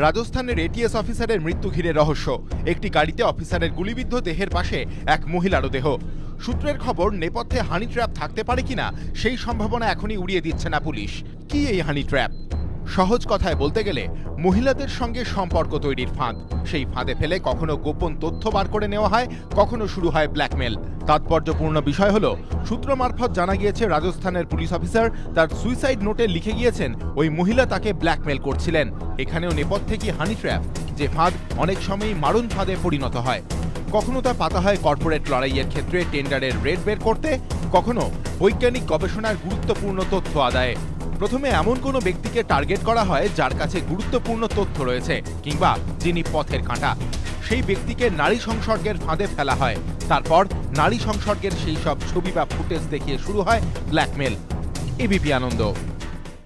রাজস্থানের এটিএস অফিসারের মৃত্যু ঘিরে রহস্য। একটি গাড়িতে অফিসারের গুলিবিদ্ধ দেহের পাশে এক মহিলারও দেহ। সূত্রের খবর, নেপথ্যে হানি ট্র্যাপ থাকতে পারে কিনা সেই সম্ভাবনা এখনই উড়িয়ে দিচ্ছে না পুলিশ। কি এই হানি ট্র্যাপ? সহজ কথায় বলতে গেলে মহিলাদের সঙ্গে সম্পর্ক তৈরির ফাঁদ। সেই ফাঁদে ফেলে কখনো গোপন তথ্য বার করে নেওয়া হয়, কখনো শুরু হয় ব্ল্যাকমেল। তাৎপর্যপূর্ণ বিষয় হলো, সূত্র মারফত জানা গিয়েছে রাজস্থানের পুলিশ অফিসার তার সুইসাইড নোটে লিখে গিয়েছেন ওই মহিলা তাকে ব্ল্যাকমেল করছিলেন। এখানেও নেপথ্যে কি হানি ট্র্যাপ, যে ফাঁদ অনেক সময়ই মারণ ফাঁদে পরিণত হয়। কখনো তা পাতা হয় কর্পোরেট লড়াইয়ের ক্ষেত্রে টেন্ডারের রেট বের করতে, কখনো বৈজ্ঞানিক গবেষণার গুরুত্বপূর্ণ তথ্য আদায়ে। প্রথমে এমন কোনো ব্যক্তিকে টার্গেট করা হয় যার কাছে গুরুত্বপূর্ণ তথ্য রয়েছে, কিংবা যিনি পথের কাঁটা। সেই ব্যক্তিকে নারী সংসর্গের ফাঁদে ফেলা হয়। তারপর নারী সংসর্গের সেই সব ছবি বা ফুটেজ দেখিয়ে শুরু হয় ব্ল্যাকমেল। এবিপি আনন্দ।